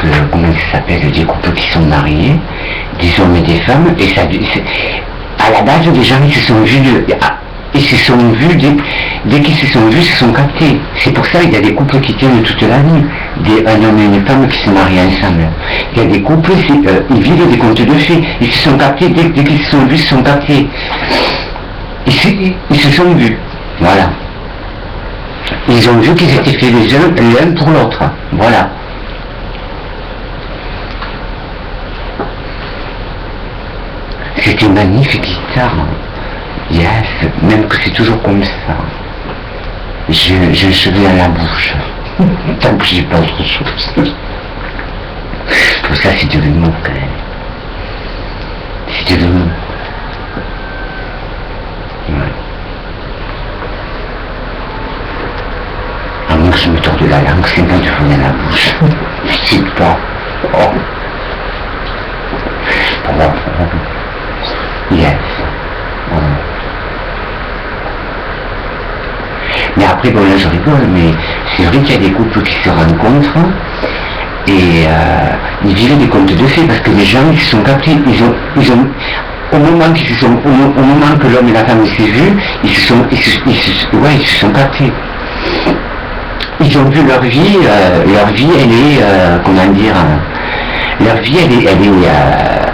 couples, comment ça s'appelle, des couples qui sont mariés, des hommes et des femmes, et ça, à la base, les gens, ils se sont vus, ils se sont vus, dès qu'ils se sont vus, ils se sont captés. C'est pour ça qu'il y a des couples qui tiennent toute la vie, un homme et une femme qui se marient ensemble. Il y a des couples, ils vivent des contes de fées, ils se sont captés, dès qu'ils se sont vus, ils se sont captés. Ils se sont vus, voilà. Ils ont vu qu'ils étaient faits l'un pour l'autre, voilà. C'est une magnifique guitare. Yes, même que c'est toujours comme ça. J'ai un cheveu à la bouche. Tant que j'ai pas autre chose. Pour ça, c'est de l'humour quand même. C'est de l'humour. Ouais. À moins que je me torde la langue, c'est bon, je fais à la bouche. Je sais pas. Oh. Yes. Mais après, bon là je rigole, mais c'est vrai qu'il y a des couples qui se rencontrent et ils vivent des contes de fées parce que les gens ils se sont captés, ils ont au moment que l'homme et la femme s'est vus, ils se sont captés. Ils ont vu leur vie elle est comment dire, leur vie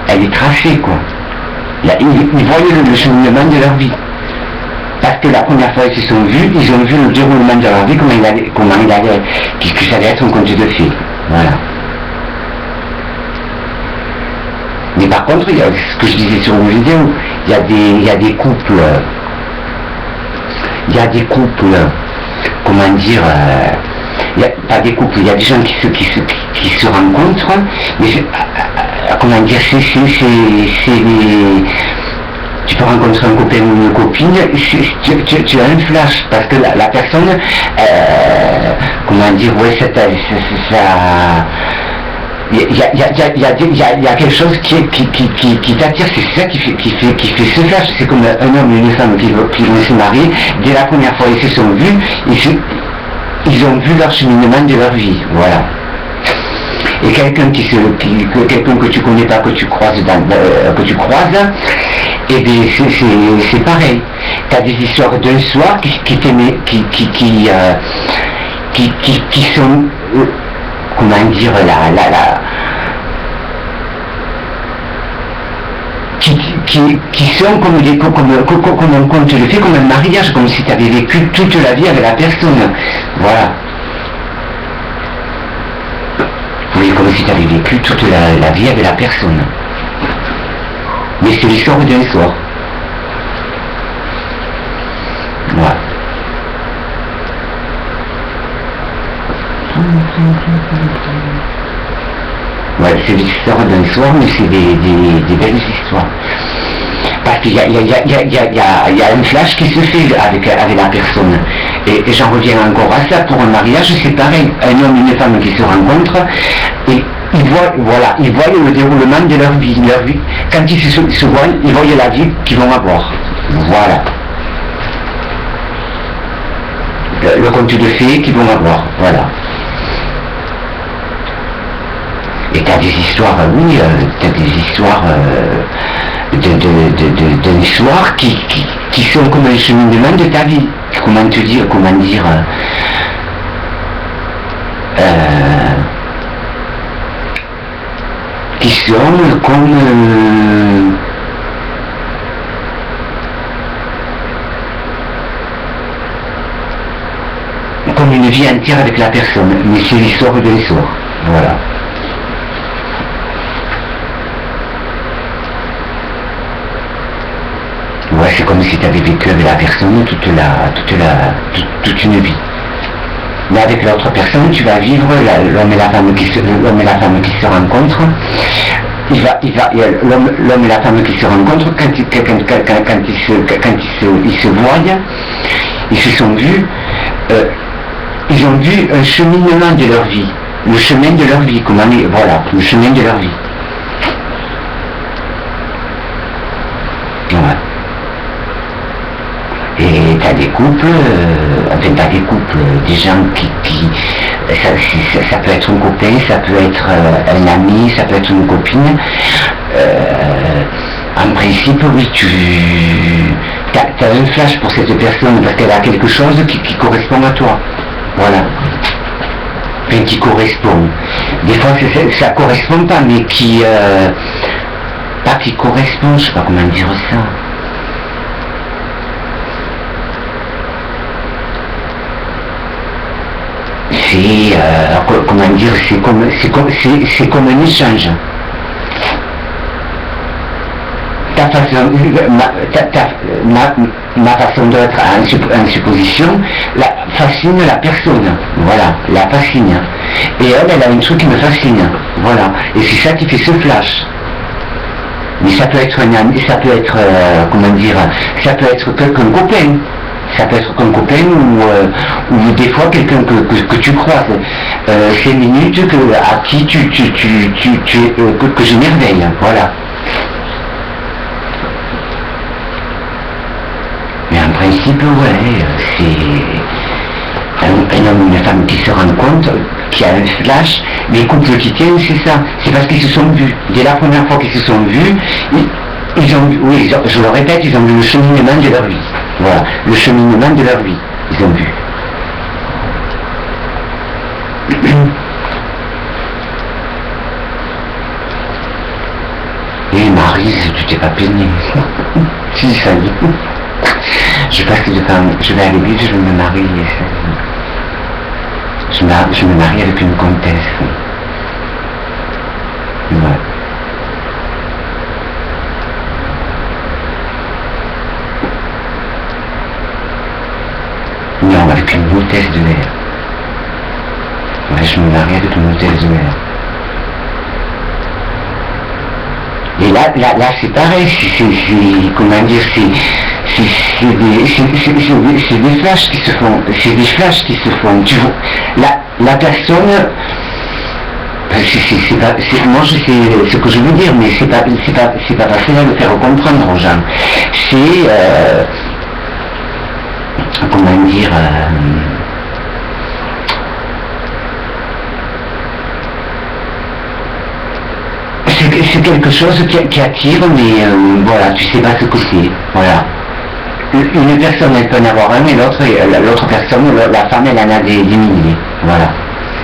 elle est tracée quoi. Ils voyaient le cheminement de leur vie. Parce que la première fois qu'ils se sont vus, ils ont vu le déroulement de leur vie, comment il allait, que ça allait être un conte de fées. Voilà. Mais par contre, il y a ce que je disais sur une vidéo, il y a des couples, comment dire, pas des couples, il y a des gens qui se rencontrent, mais comment dire, tu peux rencontrer un copain ou une copine, tu as un flash, parce que la personne, comment dire, ouais, ça, il y a quelque chose qui t'attire, c'est ça qui fait ce flash. C'est comme un homme et une femme qui vont se marier, dès la première fois ils se sont vus, ils ont vu leur cheminement de leur vie, voilà. Et quelqu'un que tu connais pas, que tu croises, et bien c'est pareil. Tu as des histoires d'un soir qui sont, comment dire, qui sont comme un conte de fées, comme un mariage, comme si tu avais vécu toute la vie avec la personne. Voilà. Oui, comme si tu avais vécu toute la vie avec la personne. Mais c'est l'histoire d'un soir. Voilà. Ouais, c'est l'histoire d'un soir, mais c'est des belles histoires. Parce qu'il y a un flash qui se fait avec la personne. Et j'en reviens encore à ça, pour un mariage, c'est pareil. Un homme et une femme qui se rencontrent, et ils voient le déroulement de leur vie. Quand ils se voient, ils voient la vie qu'ils vont avoir. Voilà. Le conte de fées qu'ils vont avoir. Voilà. Et t'as des histoires, oui, t'as des histoires d'un soir qui sont comme un cheminement de ta vie. Comment dire, qui sont comme une vie entière avec la personne, mais c'est l'histoire de l'histoire. Voilà. Ouais, c'est comme si tu avais vécu avec la personne toute une vie. Mais avec l'autre personne, tu vas vivre l'homme et la femme qui se rencontrent. L'homme et la femme qui se rencontrent, quand ils se voient, ils se sont vus, ils ont vu un cheminement de leur vie, le chemin de leur vie, voilà, le chemin de leur vie. Ouais. Et t'as des couples, enfin pas des couples, des gens qui ça peut être un copain, ça peut être un ami, ça peut être une copine. En principe, oui, tu as un flash pour cette personne parce qu'elle a quelque chose qui correspond à toi. Voilà. Enfin, qui correspond. Des fois, ça correspond pas, mais qui... pas qui correspond, je sais pas comment dire ça. C'est... comment dire, c'est comme un échange. Ma façon d'être en supposition fascine la personne, voilà, la fascine. Et elle a un truc qui me fascine, voilà. Et c'est ça qui fait ce flash. Mais ça peut être un ami, ça peut être, comment dire, ça peut être qu'un copain. Ça peut être qu'un copain ou des fois quelqu'un que tu croises 5 minutes à qui que j'émerveille, voilà. Mais en principe, ouais, c'est un homme ou une femme qui se rendent compte, qui a un flash, mais les couples qui tiennent, c'est ça. C'est parce qu'ils se sont vus. Dès la première fois qu'ils se sont vus, ils ont vu, oui, je le répète, ils ont vu le cheminement de leur vie. Voilà, le cheminement de leur vie, ils ont vu. Et Maryse, tu t'es pas peignée. Si, ça y est. Je passe de temps, je vais à l'église, je me marie. Je me marie avec une comtesse. Ouais. Non, avec une hôtesse de l'air. Ouais, je me marie avec une hôtesse de l'air. Et là c'est pareil, c'est comment dire, c'est des flashs qui se font, tu vois, la personne, moi je sais ce que je veux dire, mais c'est pas facile à le faire comprendre aux gens. C'est, comment dire, c'est quelque chose qui attire, mais voilà, tu sais pas ce que c'est, voilà. Une personne, elle peut en avoir un, et l'autre personne, la femme, elle en a des milliers, voilà.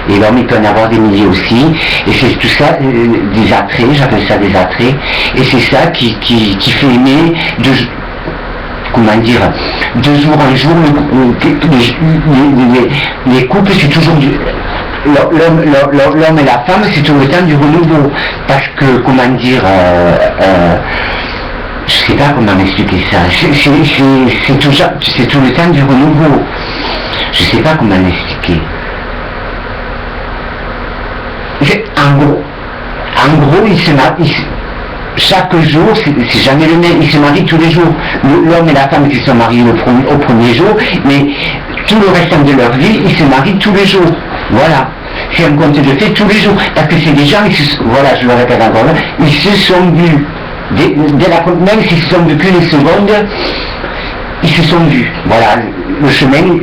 Et l'homme, il peut en avoir des milliers aussi, et c'est tout ça, des attraits, j'appelle ça des attraits, et c'est ça qui fait aimer comment dire, de jour en jour, les couples, c'est toujours l'homme et la femme, c'est tout le temps du renouveau, parce que, comment dire, je sais pas comment m'expliquer ça, c'est tout le temps du renouveau, je sais pas comment l'expliquer. En gros, il se marie, chaque jour, c'est jamais le même, ils se marient tous les jours. L'homme et la femme qui sont mariés au premier jour, mais tout le restant de leur vie, ils se marient tous les jours. Voilà. C'est un conte de fait tous les jours. Parce que c'est des gens, voilà, je le répète encore, ils se sont vus. Même s'ils se sont vus qu'une seconde, ils se sont vus. Voilà. Le chemin,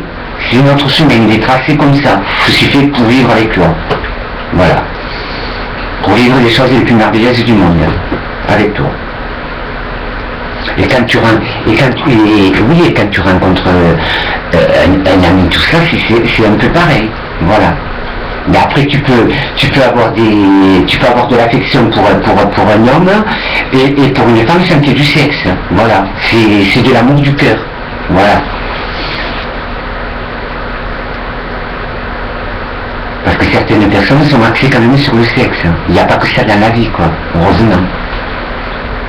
c'est notre chemin, il est tracé comme ça. Je suis fait pour vivre avec toi. Voilà. Pour vivre les choses les plus merveilleuses du monde. Avec toi. Et quand tu rencontres un ami, tout ça, c'est un peu pareil. Voilà. Mais après tu peux avoir de l'affection pour un homme et pour une femme c'est du sexe. Voilà. C'est de l'amour du cœur. Voilà. Parce que certaines personnes sont axées quand même sur le sexe. Il n'y a pas que ça dans la vie, quoi. Heureusement.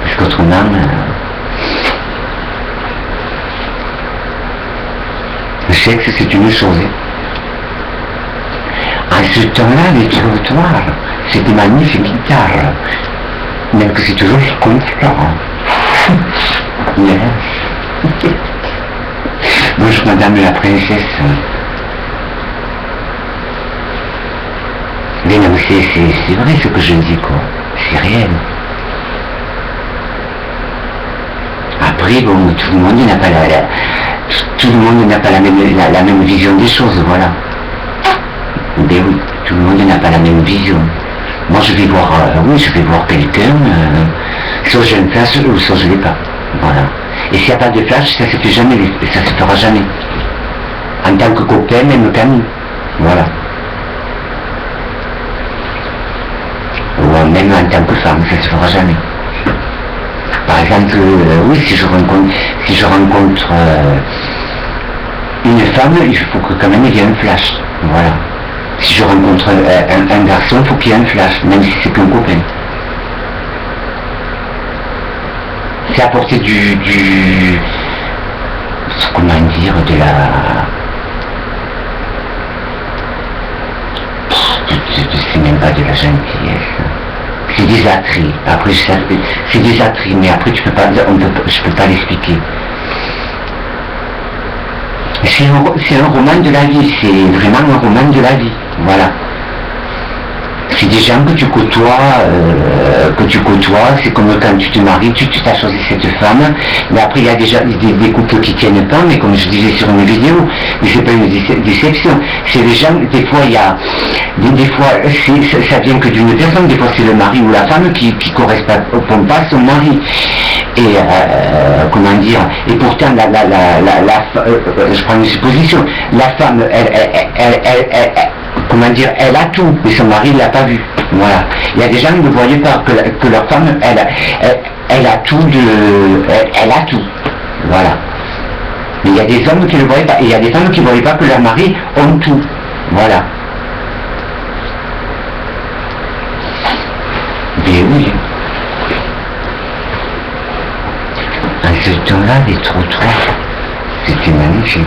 Parce qu'autrement, le sexe c'est une chose. En ce temps-là, les trottoirs, c'était magnifique guitare. Même que c'est toujours contraire. Yes. Bonjour madame la princesse. Mais non, c'est vrai ce que je dis, quoi. C'est réel. Après, bon, tout le monde n'a pas tout le monde n'a pas la même vision des choses, voilà. Ben oui, tout le monde n'a pas la même vision. Moi je vais voir, je vais voir quelqu'un, soit j'ai un flash ou soit je l'ai pas. Voilà. Et s'il n'y a pas de flash, ça se fait jamais, ça se fera jamais. En tant que copain, même qu'ami. Voilà. Ou même en tant que femme, ça se fera jamais. Par exemple, oui, si je rencontre une femme, il faut que quand même il y ait un flash. Voilà. Si je rencontre un garçon, il faut qu'il y ait un flash, même si c'est qu'un copain. C'est apporter comment dire, c'est même pas de la gentillesse. C'est des attraits. Après, c'est des attraits, mais après je peux pas l'expliquer. C'est un roman de la vie, c'est vraiment un roman de la vie, voilà. C'est des gens que tu côtoies, c'est comme quand tu te maries, tu t'as choisi cette femme, mais après il y a déjà des couples qui tiennent pas, mais comme je disais sur une vidéo, mais c'est pas une déception, c'est des gens, des fois il y a, des fois ça vient que d'une personne, des fois c'est le mari ou la femme qui correspond pas à son mari, et comment dire, et pourtant je prends une supposition, la femme, elle a tout, mais son mari ne l'a pas vu. Voilà. Il y a des gens qui ne voyaient pas que leur femme, elle a tout elle a tout. Voilà. Mais il y a des hommes qui ne le voyaient pas, et il y a des femmes qui ne voyaient pas que leur mari ont tout. Voilà. Mais oui. En ce temps-là, les trottoirs, c'était magnifique.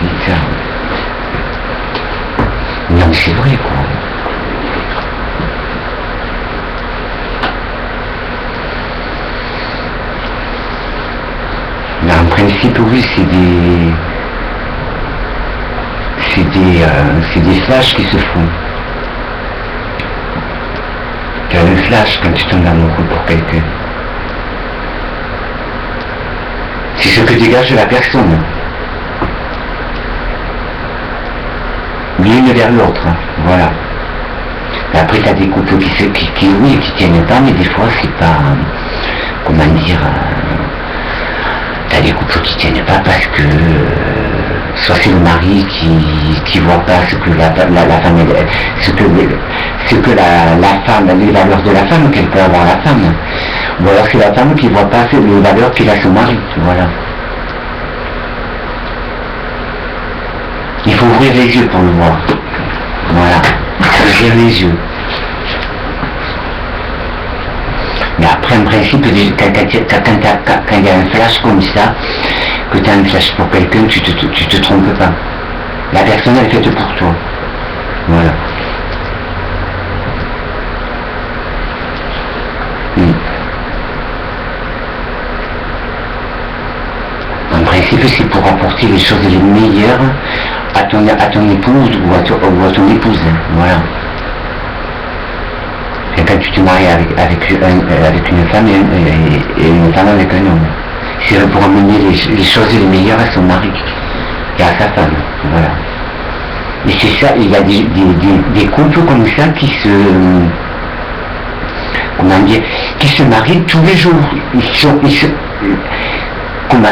Non, mais c'est vrai, quoi. Mais en principe, oui, c'est des flashs qui se font. Tu as un flash quand tu tombes amoureux pour quelqu'un. C'est ce que dégage la personne. L'une vers l'autre, hein. Voilà. Et après, tu as des couples qui tiennent pas, mais des fois, c'est pas, comment dire, tu as des couples qui tiennent pas parce que, soit c'est le mari qui voit pas ce que la femme, ce que la femme, les valeurs de la femme qu'elle peut avoir la femme. Ou alors c'est la femme qui voit pas les valeurs qu'il a son mari, voilà. Il faut ouvrir les yeux pour le voir. Voilà. Ouvrir les yeux. Mais après, en principe, quand il y a un flash comme ça, que tu as un flash pour quelqu'un, tu te trompes pas. La personne, elle est faite pour toi. Voilà. En principe, c'est pour apporter les choses les meilleures à ton épouse ou à ton épouse. Voilà. Et quand tu te maries avec une femme et une femme avec un homme, c'est pour amener les choses les meilleures à son mari et à sa femme. Voilà. Et c'est ça, il y a des couples comme ça qui se marient tous les jours.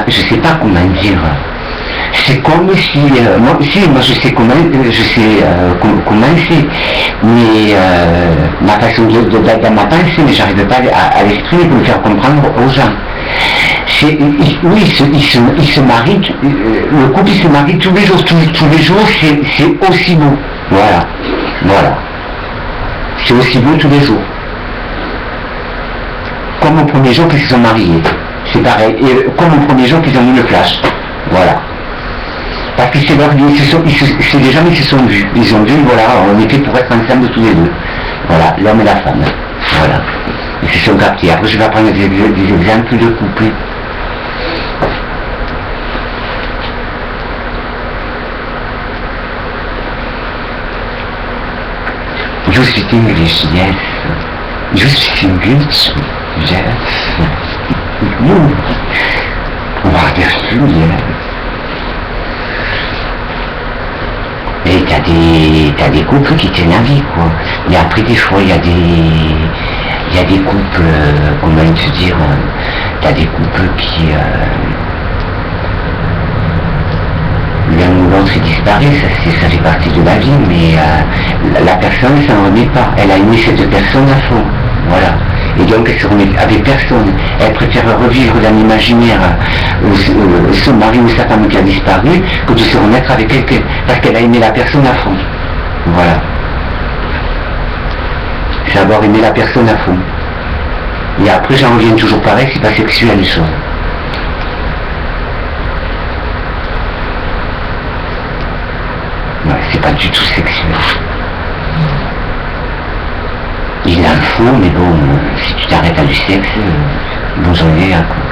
Je sais pas comment dire. C'est comme si, moi je sais comment c'est, mais ma façon dans ma pensée, mais j'arrive pas à l'exprimer pour le faire comprendre aux gens. Il se marie, le couple il se marie tous les jours, tous les jours c'est aussi beau. Voilà. C'est aussi beau tous les jours. Comme au premier jour qu'ils se sont mariés. C'est pareil, et comme au premier jour qu'ils ont mis le flash. Voilà. Parce que c'est des gens qui se sont vus. Ils ont vu, voilà, on était pour être ensemble tous les deux. Voilà, l'homme et la femme. Voilà. Ils se sont captés. Après, je vais prendre des exemples de couple. You speak English, yes. You speak English, yes. You. Wonderful, yes. t'as des couples qui tiennent à vie, quoi. Et après, des fois, il y a des couples, comment te dire, t'as des couples qui, l'un ou l'autre disparaît, ça fait partie de la vie, mais la personne ne s'en remet pas. Elle a aimé cette personne à fond, voilà. Et donc elle se remet avec personne. Elle préfère revivre dans l'imaginaire son mari ou sa femme qui a disparu que de se remettre avec quelqu'un, parce qu'elle a aimé la personne à fond. Voilà. C'est avoir aimé la personne à fond. Et après j'en reviens toujours pareil, c'est pas sexuel les choses. Ouais, c'est pas du tout sexuel. Il en faut, mais bon, si tu t'arrêtes à du sexe, bonjour, quoi.